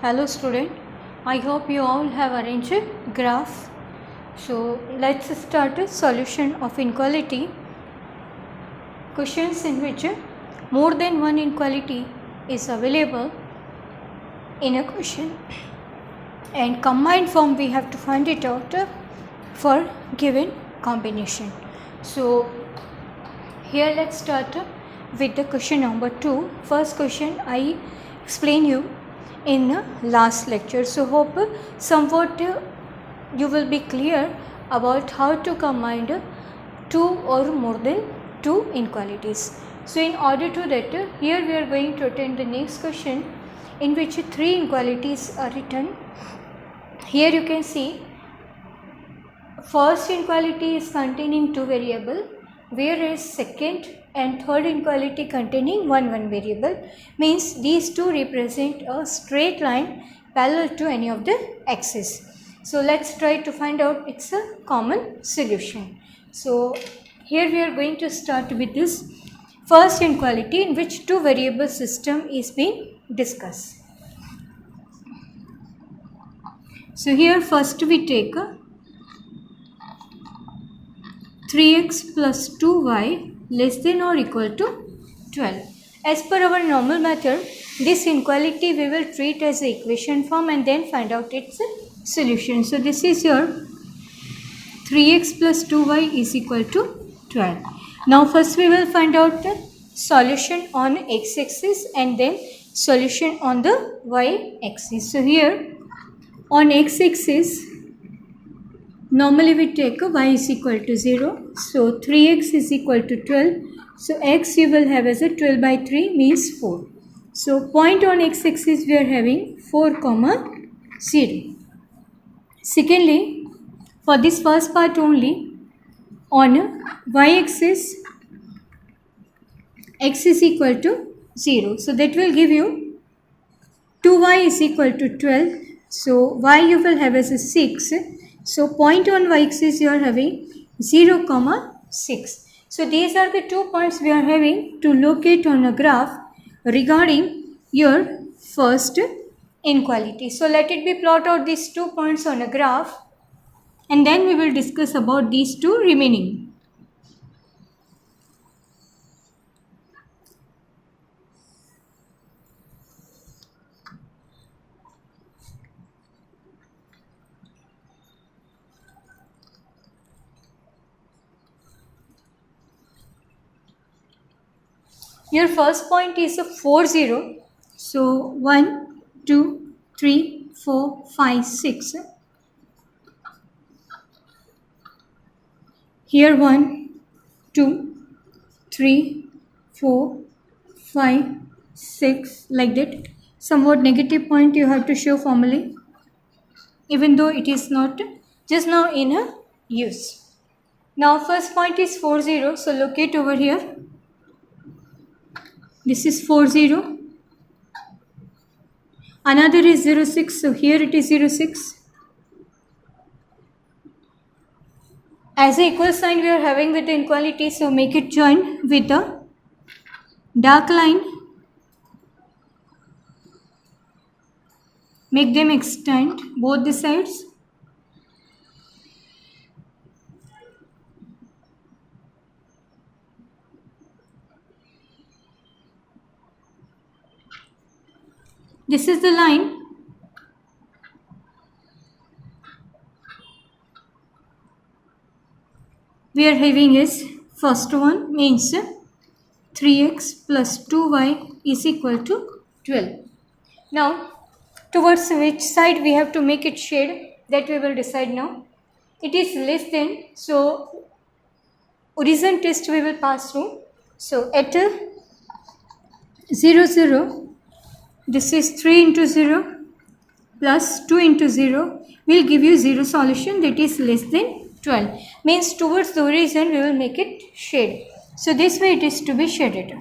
Hello student, I hope you all have arranged a graph. So let's start a solution of inequality. Questions in which more than one inequality is available in a question, and combined form we have to find it out for given combination. So here let's start with the question number 2. First question I explain you in last lecture, so hope somewhat you will be clear about how to combine two or more than two inequalities. So in order to that, here we are going to attend the next question in which three inequalities are written. Here you can see first inequality is containing two variable, whereas second and third inequality containing one variable, means these two represent a straight line parallel to any of the axes. So let's try to find out its a common solution. So here we are going to start with this first inequality in which two variable system is being discussed. So here first we take 3x plus 2y less than or equal to 12. As per our normal method, this inequality we will treat as the equation form and then find out its solution. So this is your 3x plus 2y is equal to 12. Now first we will find out the solution on x-axis and then solution on the y-axis. So here on x-axis, normally we take y is equal to 0. So 3x is equal to 12. So x you will have as a 12 by 3 means 4. So point on x-axis we are having 4, 0. Secondly, for this first part only, on y-axis x is equal to 0. So that will give you 2y is equal to 12. So y you will have as a 6. So point on y-axis you are having 0, 6. So these are the 2 points we are having to locate on a graph regarding your first inequality. So let it be plot out these 2 points on a graph and then we will discuss about these two remaining. Your first point is a 4, 0. So 1, 2, 3, 4, 5, 6. Here 1, 2, 3, 4, 5, 6, like that. Somewhat negative point you have to show formally, even though it is not just now in a use. Now first point is 4, 0. So locate over here. This is 4, 0. Another is 0, 6. So here it is 0, 6. As an equal sign we are having with the inequality, so make it join with the dark line. Make them extend both the sides. This is the line. We are having is first one means 3x plus 2y is equal to 12. Now towards which side we have to make it shade, that we will decide now. It is less than, so origin test we will pass through. So at 0, 0, this is 3 into 0 plus 2 into 0 will give you 0 solution, that is less than 12. Means towards the origin we will make it shade. So this way it is to be shaded.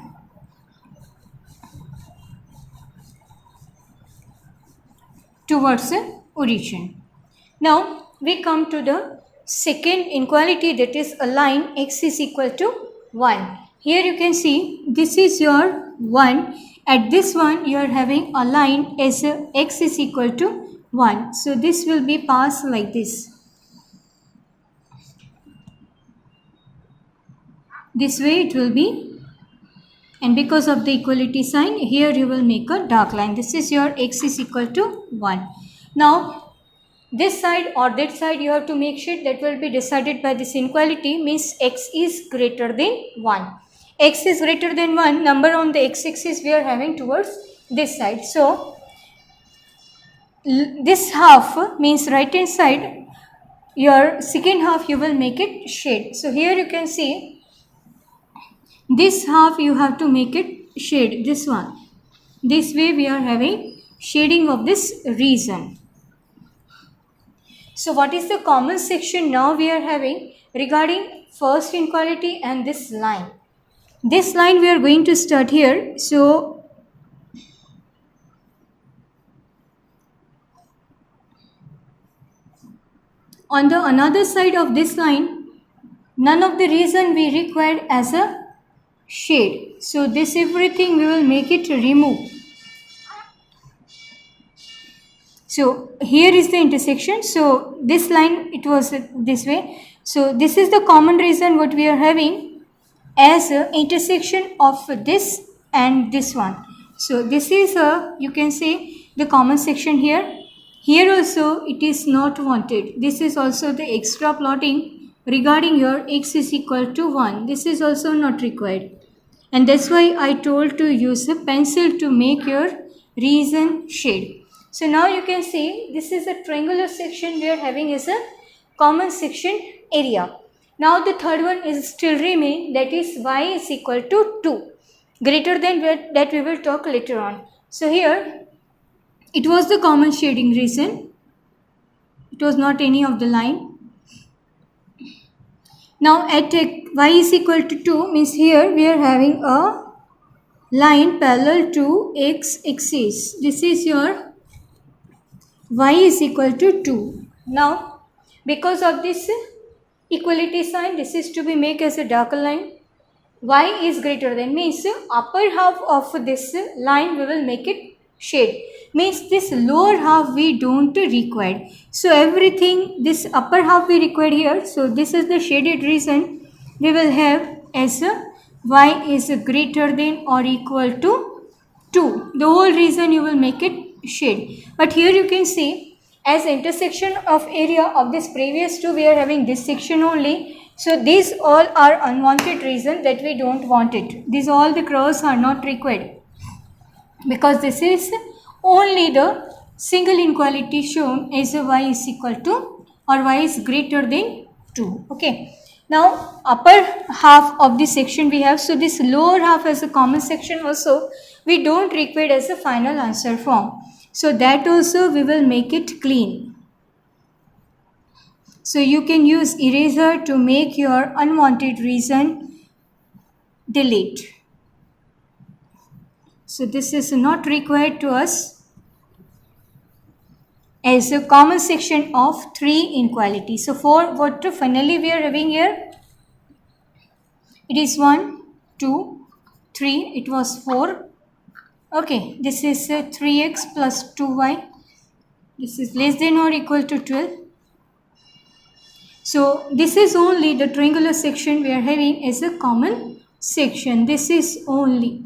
Towards the origin. Now we come to the second inequality, that is a line x is equal to 1. Here you can see this is your 1 at this one you are having a line as x is equal to 1. So this will be passed like this. This way it will be, and because of the equality sign, here you will make a dark line. This is your x is equal to 1. Now this side or that side you have to make sure that will be decided by this inequality, means x is greater than 1. X is greater than 1, number on the x-axis we are having towards this side. So this half means right hand side, your second half you will make it shade. So here you can see this half you have to make it shade, this one. This way we are having shading of this region. So what is the common section now we are having regarding first inequality and this line? This line we are going to start here. So on the another side of this line, none of the region we required as a shade. So this everything we will make it remove. So here is the intersection. So this line, it was this way. So this is the common region what we are having as a intersection of this and this one. So this is you can say the common section here. Here also it is not wanted. This is also the extra plotting regarding your x is equal to 1. This is also not required. And that's why I told to use a pencil to make your region shade. So now you can see this is a triangular section we are having as a common section area. Now the third one is still remain, that is y is equal to 2. Greater than that we will talk later on. So here it was the common shading region. It was not any of the line. Now at y is equal to 2 means here we are having a line parallel to x-axis. This is your y is equal to 2. Now because of this equality sign, this is to be made as a darker line. Y is greater than means upper half of this line we will make it shade. Means this lower half we don't require. So everything this upper half we required here. So this is the shaded region we will have as y is greater than or equal to 2. The whole region you will make it shade. But here you can see as intersection of area of this previous two we are having this section only. So these all are unwanted region that we don't want it. These all the cross are not required because this is only the single inequality shown as y is equal to or y is greater than 2. Okay. Now upper half of this section we have. So this lower half as a common section also we don't require as a final answer form. So that also we will make it clean. So you can use eraser to make your unwanted region delete. So this is not required to us as a common section of 3 inequality. So for what finally we are having here, it is 1, 2, 3, it was 4. Okay, this is 3x plus 2y. This is less than or equal to 12. So this is only the triangular section we are having as a common section. This is only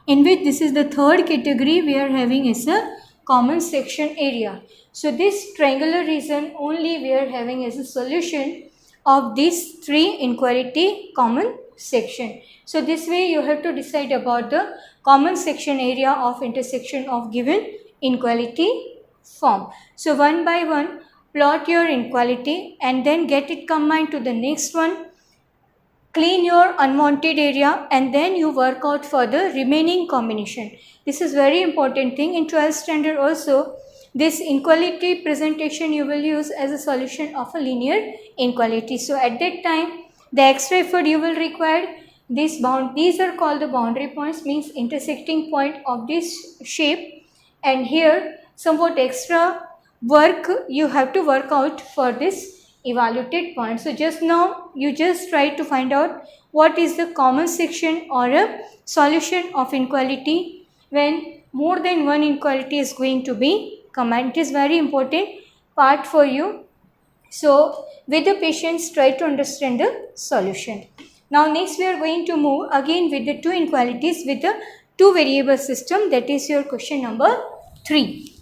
in which this is the third category we are having as a common section area. So this triangular region only we are having as a solution of these 3 inequality common section. So this way you have to decide about the common section area of intersection of given inequality form. So one by one plot your inequality and then get it combined to the next one. Clean your unwanted area and then you work out for the remaining combination. This is very important thing in 12th standard also. This inequality presentation you will use as a solution of a linear inequality. So at that time the extra effort you will require. These are called the boundary points, means intersecting point of this shape, and here somewhat extra work you have to work out for this evaluated point. So just now you just try to find out what is the common section or a solution of inequality when more than one inequality is going to be combined. It is very important part for you. So with the patience, try to understand the solution. Now next we are going to move again with the two inequalities with the two variable system. That is your question number 3.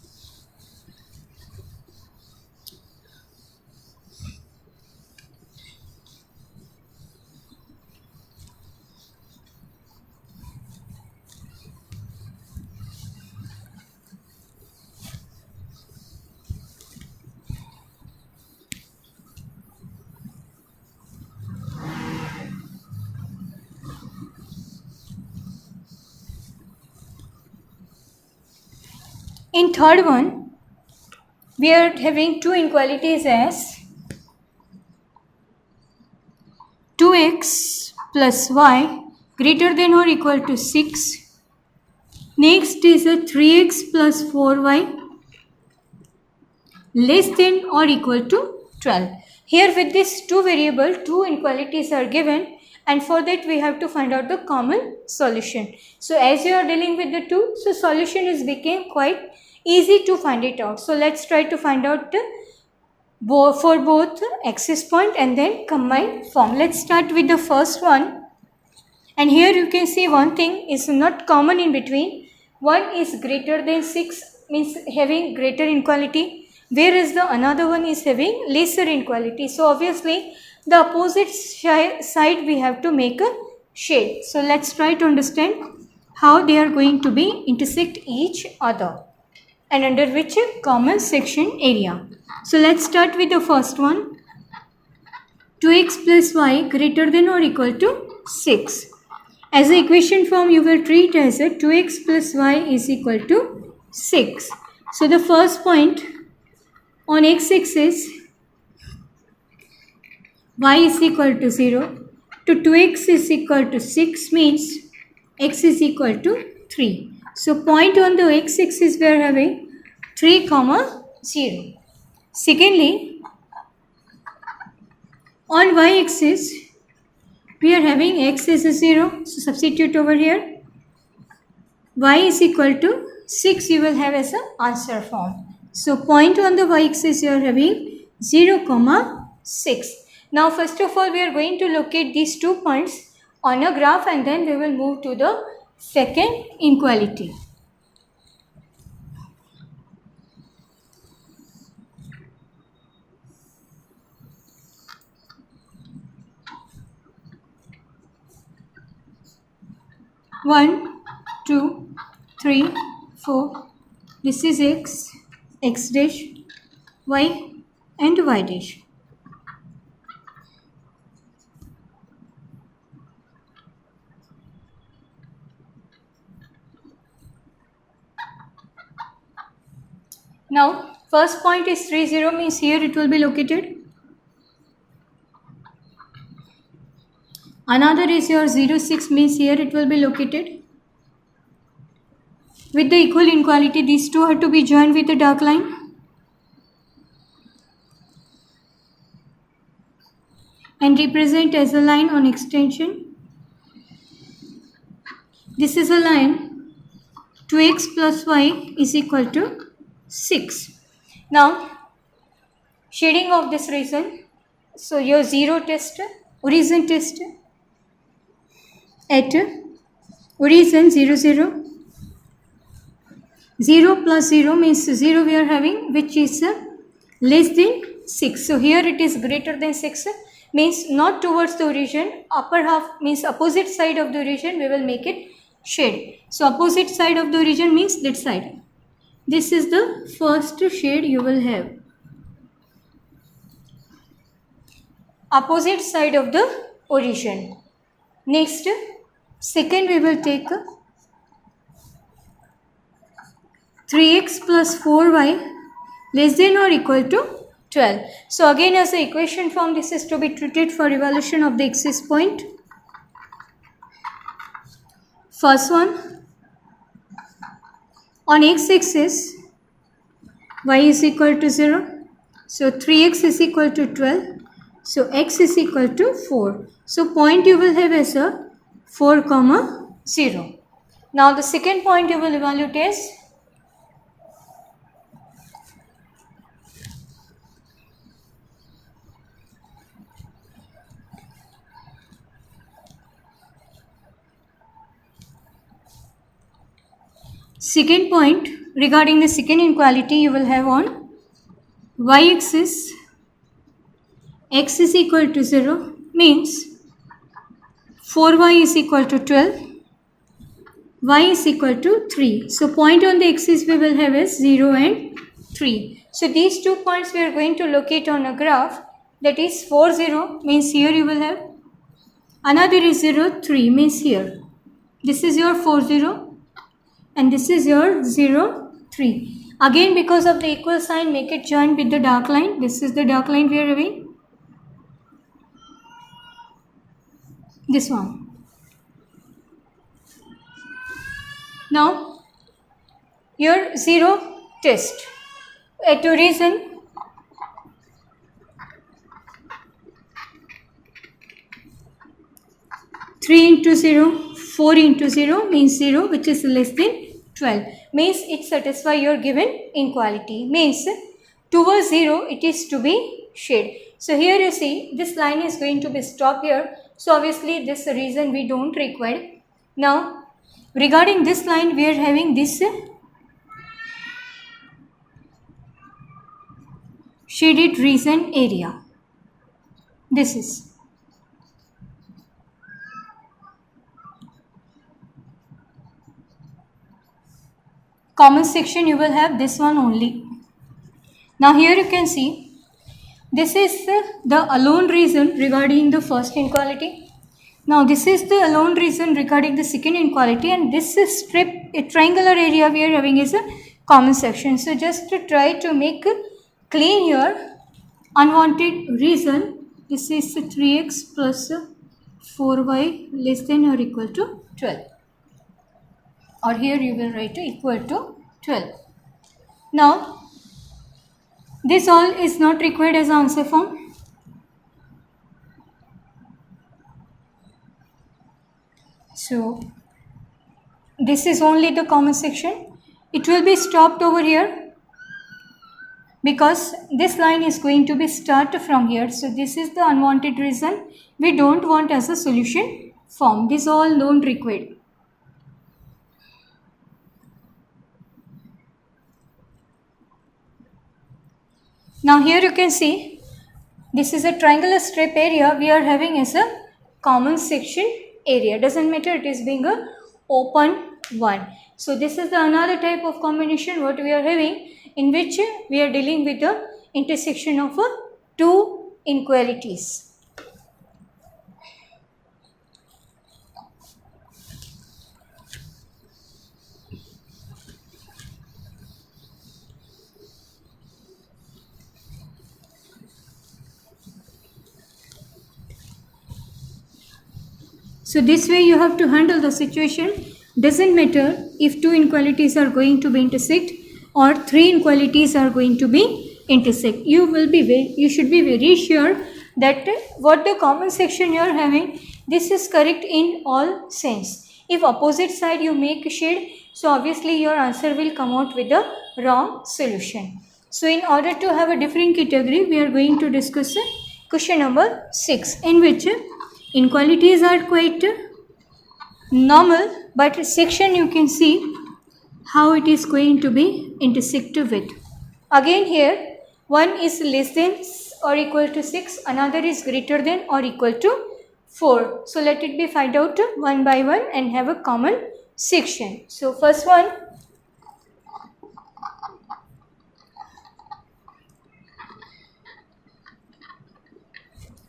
In third one, we are having two inequalities as 2x plus y greater than or equal to 6. Next is a 3x plus 4y less than or equal to 12. Here with this two variable, two inequalities are given, and for that we have to find out the common solution. So as you are dealing with the two, so solution is became quite easy to find it out. So let's try to find out for both axis point and then combined form. Let's start with the first one. And here you can see one thing is not common in between. One is greater than 6, means having greater inequality, whereas the another one is having lesser inequality. So obviously the opposite side we have to make a shade. So let's try to understand how they are going to be intersect each other and under which common section area. So let's start with the first one. 2x plus y greater than or equal to 6. As the equation form you will treat as a 2x plus y is equal to 6. So the first point on x-axis y is equal to 0 to 2x is equal to 6 means x is equal to 3. So point on the x-axis we are having 3, 0. Secondly, on y-axis we are having x is a 0. So substitute over here. Y is equal to 6 you will have as an answer form. So point on the y-axis you are having 0, 6. Now first of all we are going to locate these 2 points on a graph and then we will move to the second inequality. One, 2, 3, 4. This is x, x dash, y and y dash. Now first point is 3, 0 means here it will be located. Another is your 0, 6 means here it will be located. With the equal inequality, these two are to be joined with a dark line. And represent as a line on extension. This is a line 2x plus y is equal to 6. Now, shading of this region. So, your 0 test, origin test at origin 0, 0. 0 plus 0 means 0 we are having which is less than 6. So here it is greater than 6 means not towards the origin. Upper half means opposite side of the origin we will make it shade. So opposite side of the origin means that side. This is the first shade you will have. Opposite side of the origin. Next, second we will take 3x plus 4y less than or equal to 12. So again as the equation form this is to be treated for evaluation of the axis point. First one, on x-axis y is equal to 0. So 3x is equal to 12. So x is equal to 4. So point you will have as a 4, 0. Now the second point you will evaluate is second point regarding the second inequality you will have on y-axis x is equal to 0 means 4y is equal to 12, y is equal to 3. So point on the axis we will have is 0 and 3. So these 2 points we are going to locate on a graph, that is 4 0 means here you will have, another is 0 3 means here. This is your 4 0 and this is your 0 3. Again because of the equal sign make it join with the dark line. This is the dark line we are having. This one. Now your 0 test to reason (3 into 0, 4 into 0 means 0 which is less than 12 means it satisfies your given inequality, means towards 0 it is to be shade. So here you see this line is going to be stopped here, so obviously this reason we don't require. Now regarding this line we are having this shaded region area. This is common section, you will have this one only. Now here you can see this is the alone reason regarding the first inequality. Now this is the alone reason regarding the second inequality, and this strip, a triangular area we are having is a common section. So just to try to make clean your unwanted reason, this is 3x plus 4y less than or equal to 12, or here you will write equal to 12. Now this all is not required as answer form. So this is only the common section. It will be stopped over here because this line is going to be start from here. So this is the unwanted reason we don't want as a solution form. This all don't required. Now here you can see this is a triangular strip area we are having as a common section area. Doesn't matter it is being a open one. So this is the another type of combination what we are having, in which we are dealing with the intersection of two inequalities. So this way you have to handle the situation. Doesn't matter if two inequalities are going to be intersect or three inequalities are going to be intersect. You should be very sure that what the common section you are having, this is correct in all sense. If opposite side you make shade, so obviously your answer will come out with the wrong solution. So in order to have a different category, we are going to discuss question number 6, in which inequalities are quite normal, but section you can see how it is going to be intersected with. Again here one is less than or equal to 6, another is greater than or equal to 4. So let it be find out one by one and have a common section. So first one,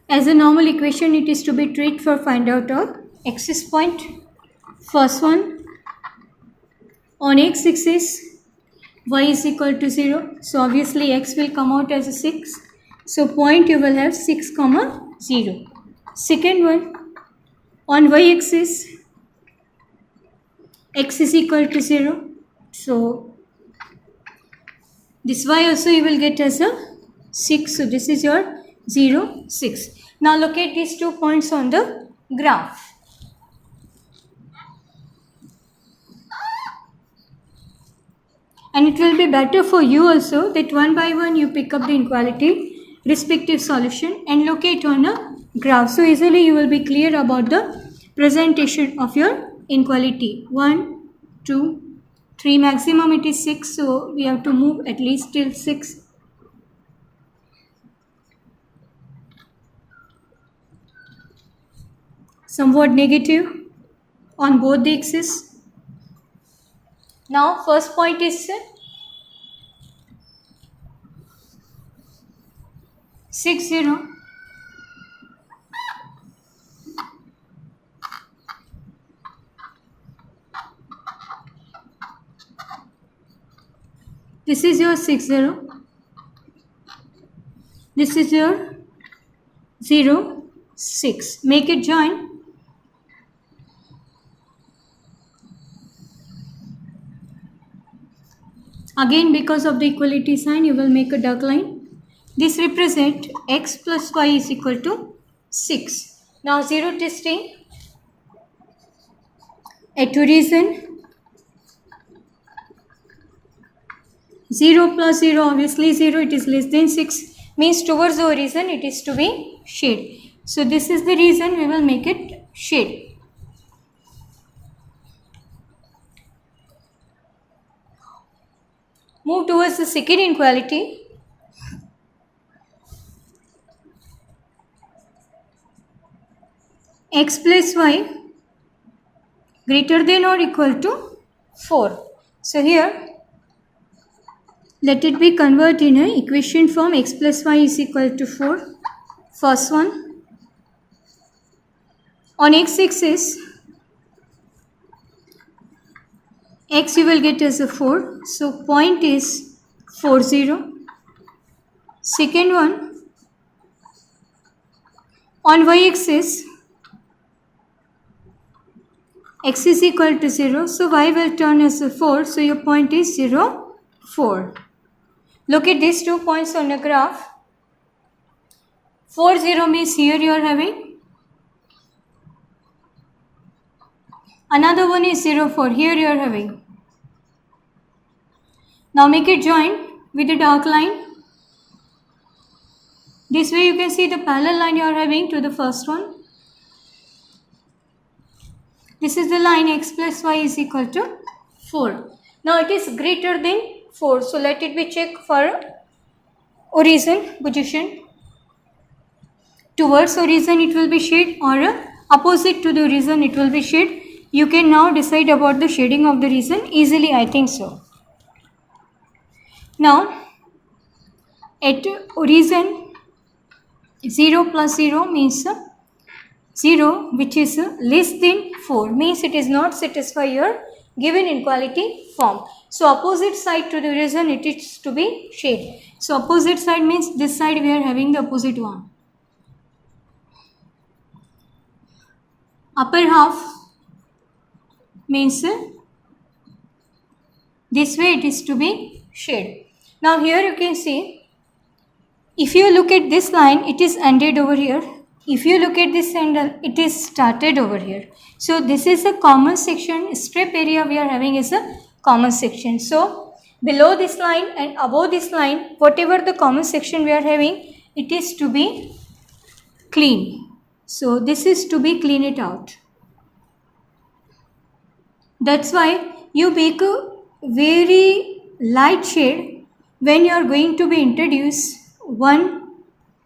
as a normal equation it is to be treated for find out of axis point. First one, on x-axis y is equal to 0, so obviously x will come out as a 6, so point you will have 6 comma 0. Second one, on y-axis x is equal to 0, so this y also you will get as a 6, so this is your 0 6. Now locate these 2 points on the graph. And it will be better for you also that one by one you pick up the inequality respective solution and locate on a graph. So easily you will be clear about the presentation of your inequality. 1, 2, 3, maximum it is 6, so we have to move at least till 6. Somewhat negative on both the axes. Now first point is 6, 0. This is your 6, 0. This is your 0, 6. Make it join. Again, because of the equality sign, you will make a dark line. This represents x plus y is equal to 6. Now, zero testing. At origin, 0 plus 0, obviously 0, it is less than 6. Means towards the origin, it is to be shade. So, this is the reason we will make it shade. Move towards the second inequality. X plus y greater than or equal to 4. So here, let it be converted in an equation form. X plus y is equal to 4. First one. On x-axis, x you will get as a 4. So point is 4, 0. Second one. On y-axis, x is equal to 0. So y will turn as a 4. So your point is 0, 4. Look at these 2 points on the graph. 4, 0 means here you are having. Another one is 0, 4. Here you are having. Now make it join with a dark line. This way you can see the parallel line you are having to the first one. This is the line x plus y is equal to 4. Now it is greater than 4. So let it be checked for origin position. Towards origin it will be shade or opposite to the origin it will be shade. You can now decide about the shading of the region easily, I think so. Now, at origin, 0 plus 0 means 0 which is less than 4 means it is not satisfy your given inequality form. So, opposite side to the origin it is to be shade. So, opposite side means this side we are having the opposite one. Upper half means this way it is to be shade. Now here you can see, if you look at this line, it is ended over here. If you look at this angle, it is started over here. So this is a common section, strip area we are having is a common section. So below this line and above this line, whatever the common section we are having, it is to be clean. So this is to be clean it out. That's why you make a very light shade when you are going to be introduce one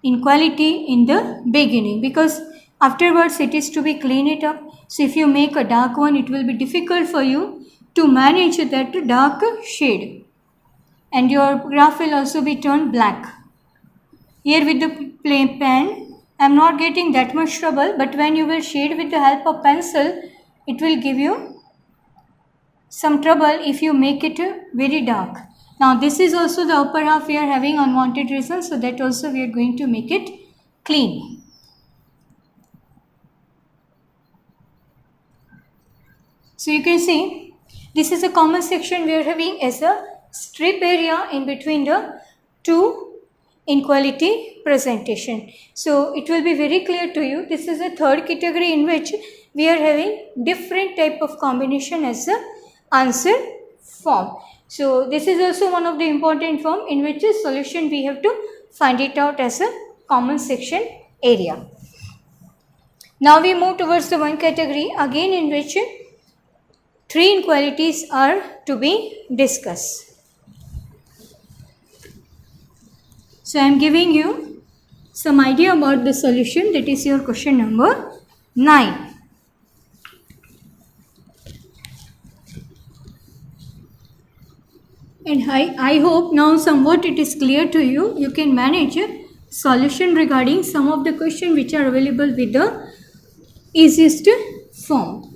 inequality in the beginning, because afterwards it is to be clean it up. So if you make a dark one, it will be difficult for you to manage that dark shade, and your graph will also be turned black. Here with the plain pen, I am not getting that much trouble, but when you will shade with the help of pencil, it will give you some trouble if you make it very dark. Now this is also the upper half we are having unwanted results, so that also we are going to make it clean. So you can see this is a common section we are having as a strip area in between the two inequality presentation. So it will be very clear to you. This is a third category in which we are having different type of combination as a answer form. So this is also one of the important form in which the solution we have to find it out as a common section area. Now we move towards the one category again in which three inequalities are to be discussed. So I am giving you some idea about the solution. That is your question number 9. And I hope now somewhat it is clear to you. You can manage a solution regarding some of the questions which are available with the easiest form.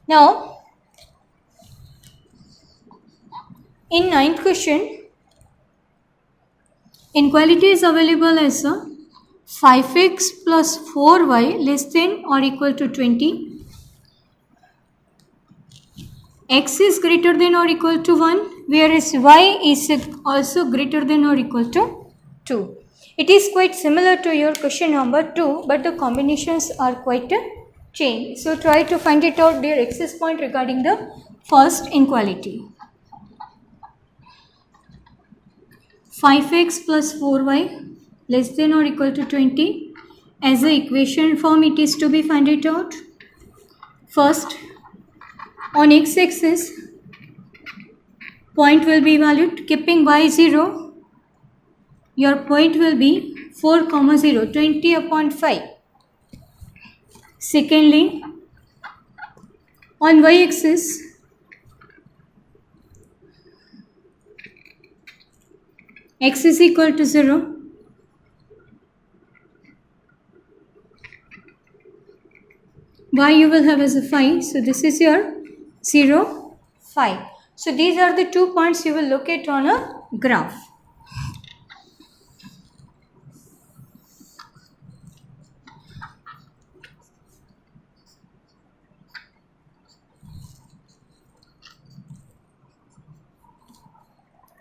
Now, in 9th question, inequality is available as a 5x plus 4y less than or equal to 20. X is greater than or equal to 1, whereas y is also greater than or equal to 2. It is quite similar to your question number 2, but the combinations are quite changed. So try to find it out their access point regarding the first inequality. 5x plus 4y less than or equal to 20. As an equation form, it is to be find it out. First, on x-axis, point will be valued. Keeping y 0, your point will be 4, 0, 20 upon 5. Secondly, on y-axis, x is equal to 0. Y you will have as a 5. So this is your 0, 5. So these are the 2 points you will locate on a graph.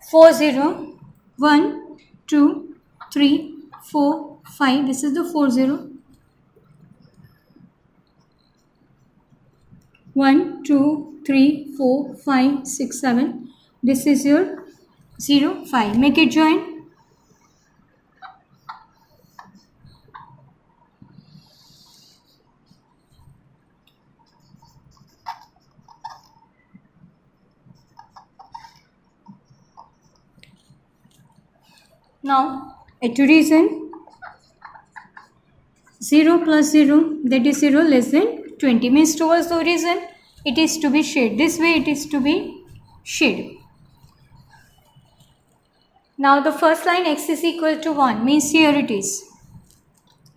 Four, 0, 1, 2, 3, 4, 5. This is the 4, 0. 1, 2, 3, 4, 5, 6, 7. This is your 0, 5. Make it join. Now, to reason 0 plus 0, that is 0 less than 20, means towards the origin it is to be shared. This way it is to be shared. Now the first line x is equal to 1 means here it is.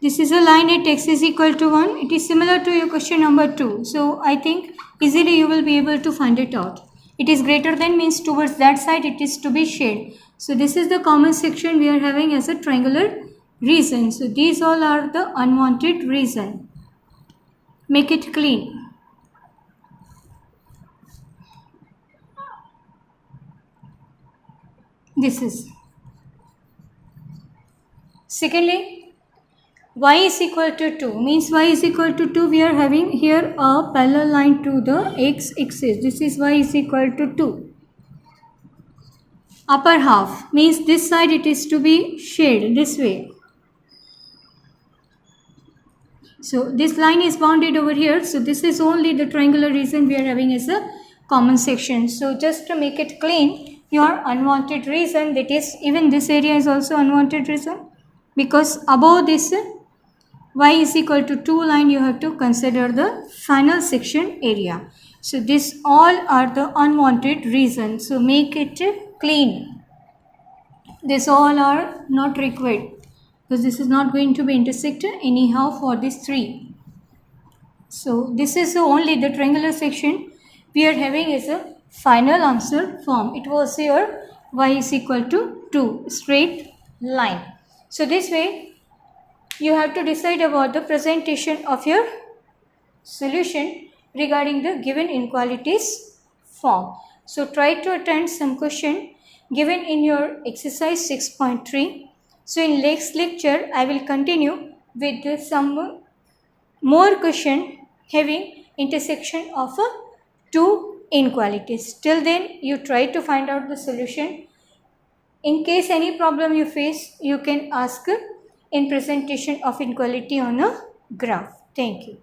This is a line at x is equal to 1. It is similar to your question number 2. So I think easily you will be able to find it out. It is greater than means towards that side it is to be shared. So this is the common section we are having as a triangular region. So these all are the unwanted region. Make it clean. This is. Secondly, y is equal to 2 means y is equal to 2. We are having here a parallel line to the x-axis. This is y is equal to 2. Upper half means this side it is to be shared this way. So this line is bounded over here. So this is only the triangular region we are having as a common section. So just to make it clean, your unwanted region, that is even this area is also unwanted region, because above this y is equal to 2 line you have to consider the final section area. So this all are the unwanted regions. So make it clean. This all are not required, because this is not going to be intersected anyhow for these 3. So this is only the triangular section we are having as a final answer form. It was here y is equal to 2 straight line. So this way you have to decide about the presentation of your solution regarding the given inequalities form. So try to attend some question given in your exercise 6.3. So in next lecture, I will continue with some more question having intersection of two inequalities. Till then, you try to find out the solution. In case any problem you face, you can ask in presentation of inequality on a graph. Thank you.